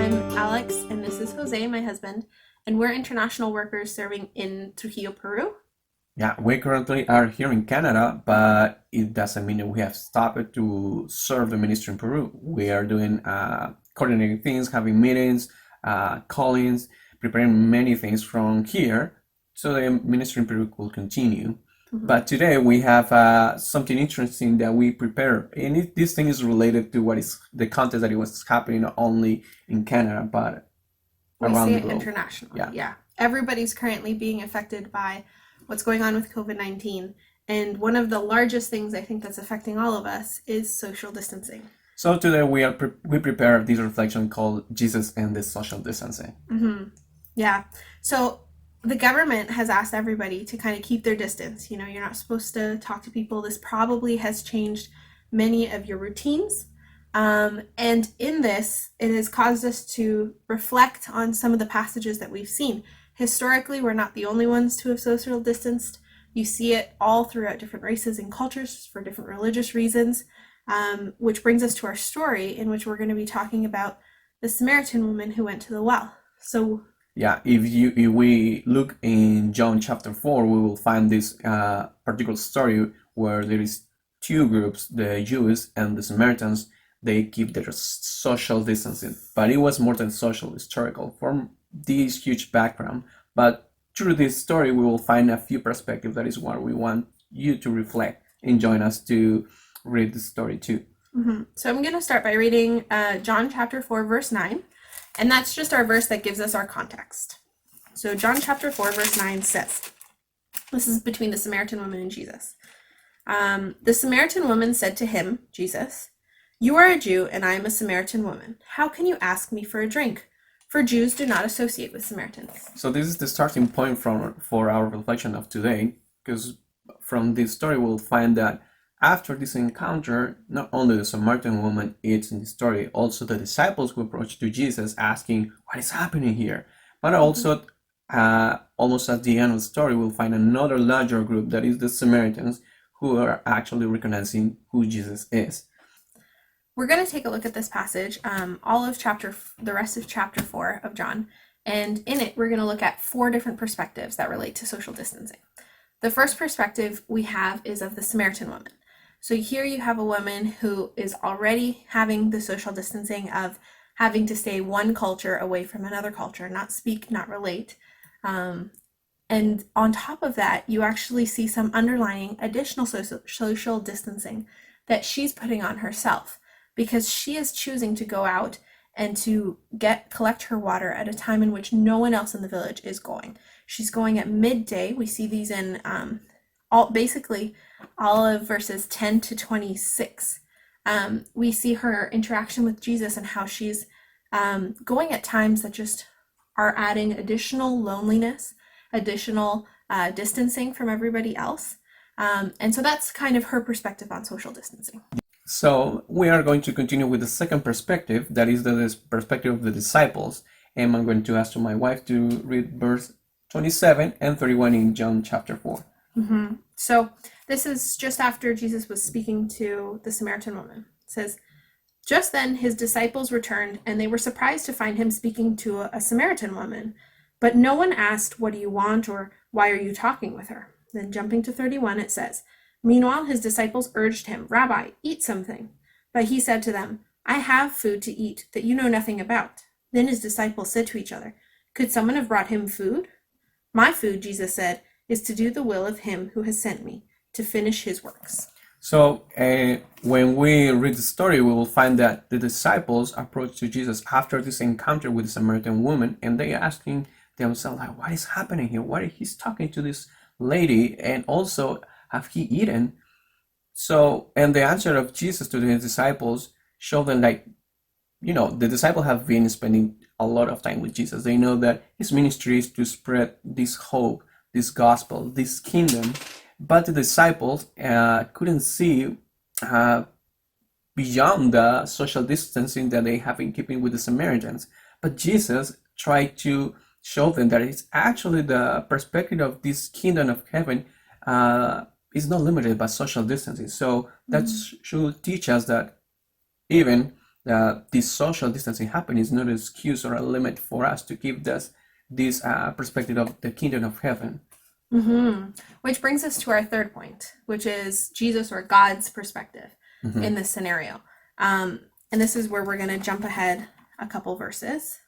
I'm Alex, and this is Jose, my husband, and we're international workers serving in Trujillo, Peru. Yeah, we currently are here in Canada, but it doesn't mean that we have stopped to serve the ministry in Peru. We are doing coordinating things, having meetings, callings, preparing many things from here so the ministry in Peru could continue. But today we have something interesting that we prepare, and this thing is related to what is the context that it was happening not only in Canada but We around see the it globe. internationally. Yeah. Yeah. Everybody's currently being affected by what's going on with COVID-19. And one of the largest things I think that's affecting all of us is social distancing. So today we prepare this reflection called Jesus and the Social Distancing. Yeah. So the government has asked everybody to kind of keep their distance. You know, you're not supposed to talk to people. This probably has changed many of your routines. And in this, it has caused us to reflect on some of the passages that we've seen. Historically, we're not the only ones to have social distanced. You see it all throughout different races and cultures for different religious reasons, which brings us to our story, in which we're going to be talking about the Samaritan woman who went to the well. So Yeah, if we look in John chapter 4, we will find this particular story where there is two groups, the Jews and the Samaritans. They keep their social distancing, but it was more than social, historical, from this huge background. But through this story, we will find a few perspectives. That is what we want you to reflect and join us to read the story too. So I'm going to start by reading John chapter 4, verse 9. And that's just our verse that gives us our context. So John chapter 4, verse 9 says, this is between the Samaritan woman and Jesus. The Samaritan woman said to him, Jesus, "You are a Jew and I am a Samaritan woman. How can you ask me for a drink? For Jews do not associate with Samaritans." So this is the starting point for our reflection of today, because from this story we'll find that after this encounter, not only the Samaritan woman is in the story, also the disciples who approach to Jesus asking, what is happening here? But also, almost at the end of the story, we'll find another larger group, that is the Samaritans, who are actually recognizing who Jesus is. We're going to take a look at this passage, the rest of chapter 4 of John, and in it we're going to look at 4 different perspectives that relate to social distancing. The first perspective we have is of the Samaritan woman. So here you have a woman who is already having the social distancing of having to stay one culture away from another culture, not speak, not relate. And on top of that, you actually see some underlying additional social distancing that she's putting on herself, because she is choosing to go out and to collect her water at a time in which no one else in the village is going. She's going at midday. We see these in all of verses 10 to 26. We see her interaction with Jesus and how she's going at times that just are adding additional loneliness, additional distancing from everybody else. And so that's kind of her perspective on social distancing. So we are going to continue with the second perspective, that is the perspective of the disciples. And I'm going to ask my wife to read verse 27 and 31 in John chapter 4. So this is just after Jesus was speaking to the Samaritan woman. It says, "Just then his disciples returned, and they were surprised to find him speaking to a Samaritan woman. But no one asked, 'What do you want?' or 'Why are you talking with her?'" Then jumping to 31, it says, "Meanwhile his disciples urged him, 'Rabbi, eat something.' But he said to them, 'I have food to eat that you know nothing about.' Then his disciples said to each other, 'Could someone have brought him food?' 'My food,' Jesus said, 'is to do the will of him who has sent me, to finish his works.'" So when we read the story, we will find that the disciples approach to Jesus after this encounter with the Samaritan woman, and they asking themselves, like, what is happening here? Why he's talking to this lady, and also have he eaten? So, and the answer of Jesus to his disciples show them, like, the disciples have been spending a lot of time with Jesus. They know that his ministry is to spread this hope, this gospel, this kingdom. But the disciples couldn't see beyond the social distancing that they have been keeping with the Samaritans. But Jesus tried to show them that it's actually the perspective of this kingdom of heaven is not limited by social distancing. So that should teach us that even this social distancing happening is not an excuse or a limit for us to keep this perspective of the kingdom of heaven. Which brings us to our third point, which is Jesus or God's perspective in this scenario. And this is where we're going to jump ahead a couple verses.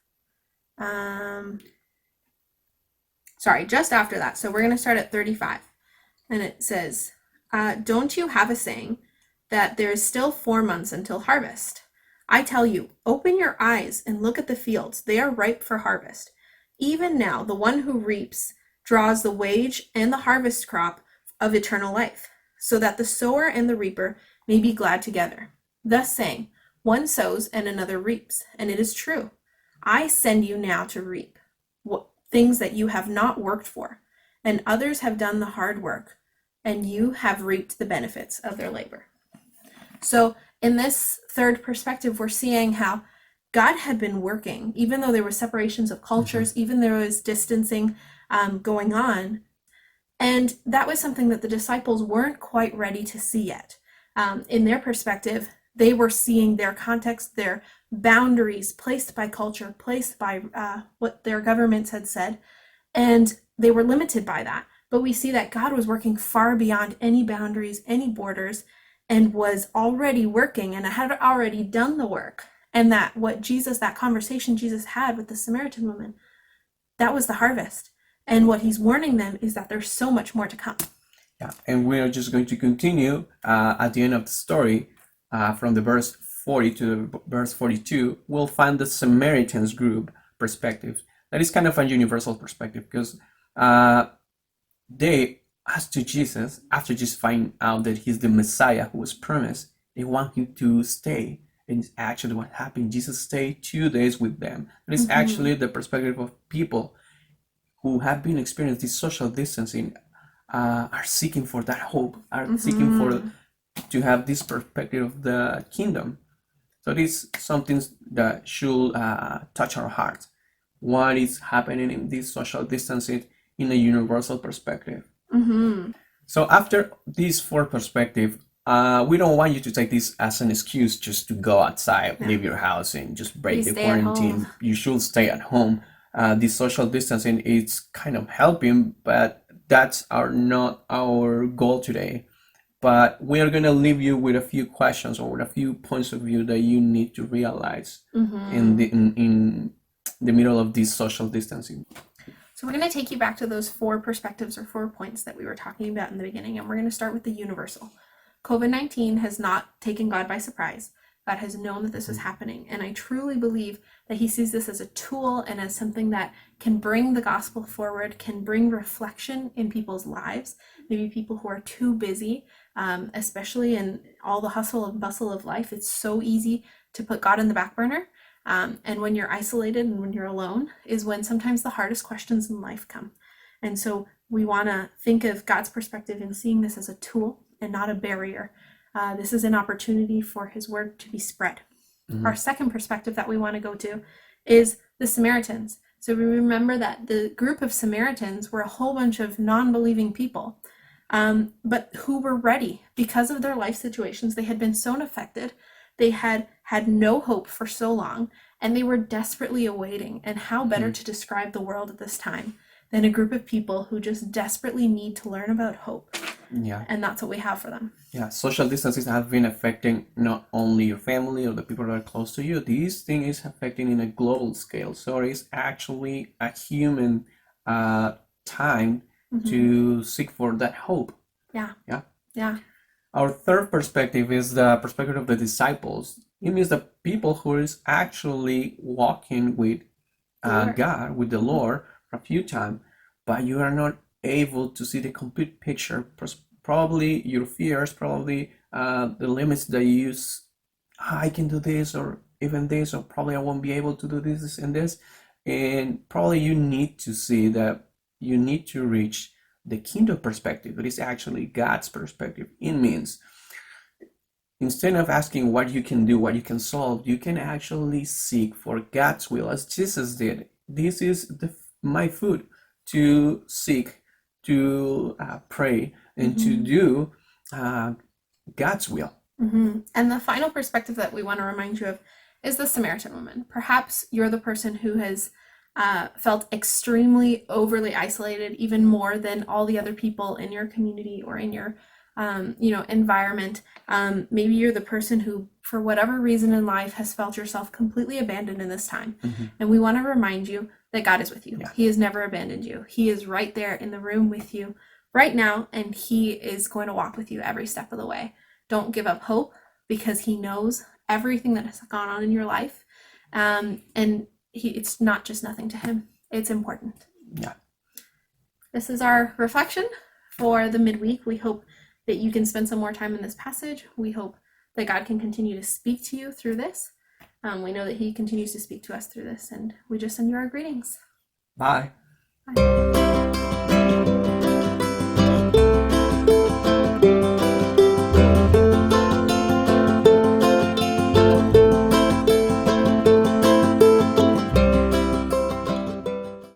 Just after that. So we're going to start at 35. And it says, don't you have a saying that there is still 4 months until harvest? I tell you, open your eyes and look at the fields. They are ripe for harvest. Even now, the one who reaps draws the wage and the harvest crop of eternal life, so that the sower and the reaper may be glad together. Thus saying, one sows and another reaps, and it is true. I send you now to reap things that you have not worked for, and others have done the hard work, and you have reaped the benefits of their labor. So in this third perspective, we're seeing how God had been working, even though there were separations of cultures, even there was distancing going on. And that was something that the disciples weren't quite ready to see yet. In their perspective, they were seeing their context, their boundaries placed by culture, placed by what their governments had said, and they were limited by that. But we see that God was working far beyond any boundaries, any borders, and was already working and had already done the work. And that conversation Jesus had with the Samaritan woman, that was the harvest. And what he's warning them is that there's so much more to come. Yeah, and we are just going to continue at the end of the story from the verse 40 to verse 42. We'll find the Samaritans group perspective. That is kind of a universal perspective because they asked to Jesus, after just finding out that he's the Messiah who was promised, they want him to stay. And it's actually what happened. Jesus stayed 2 days with them. That is actually the perspective of people who have been experiencing this social distancing, are seeking for that hope, are seeking to have this perspective of the kingdom. So this is something that should touch our hearts. What is happening in this social distancing in a universal perspective? So after these 4 perspectives, we don't want you to take this as an excuse just to go outside, leave your house, and just break the quarantine. You should stay at home. This social distancing is kind of helping, but that's not our goal today. But we are going to leave you with a few questions or with a few points of view that you need to realize in the middle of this social distancing. So we're going to take you back to those 4 perspectives or 4 points that we were talking about in the beginning, and we're going to start with the universal. COVID-19 has not taken God by surprise. God has known that this was happening, and I truly believe that he sees this as a tool and as something that can bring the gospel forward, can bring reflection in people's lives, maybe people who are too busy, especially in all the hustle and bustle of life. It's so easy to put God in the back burner, and when you're isolated and when you're alone is when sometimes the hardest questions in life come. And so we want to think of God's perspective in seeing this as a tool and not a barrier. This is an opportunity for his word to be spread. Our second perspective that we want to go to is the Samaritans. So we remember that the group of Samaritans were a whole bunch of non-believing people, but who were ready because of their life situations. They had been so affected. They had no hope for so long, and they were desperately awaiting. And how better to describe the world at this time than a group of people who just desperately need to learn about hope. Yeah. And that's what we have for them. Yeah, social distancing has been affecting not only your family or the people that are close to you. This thing is affecting in a global scale. So it's actually a human time to seek for that hope. Yeah. Our third perspective is the perspective of the disciples. It means the people who is actually walking with God, with the Lord for a few times, but you are not able to see the complete picture. Probably your fears, probably the limits that you use. I can do this, or even this, or probably I won't be able to do this and this. And probably you need to see that you need to reach the kingdom perspective. It is actually God's perspective. It means instead of asking what you can do, what you can solve, you can actually seek for God's will, as Jesus did. This is my food, to seek, to pray, and to do God's will. And the final perspective that we want to remind you of is the Samaritan woman. Perhaps you're the person who has felt extremely overly isolated, even more than all the other people in your community or in your environment. Maybe you're the person who, for whatever reason in life, has felt yourself completely abandoned in this time. And we want to remind you that God is with you. Yeah. He has never abandoned you. He is right there in the room with you right now, and he is going to walk with you every step of the way. Don't give up hope, because he knows everything that has gone on in your life. And it's not just nothing to him. It's important. Yeah. This is our reflection for the midweek. We hope that you can spend some more time in this passage. We hope that God can continue to speak to you through this. We know that he continues to speak to us through this, and we just send you our greetings. Bye. Bye.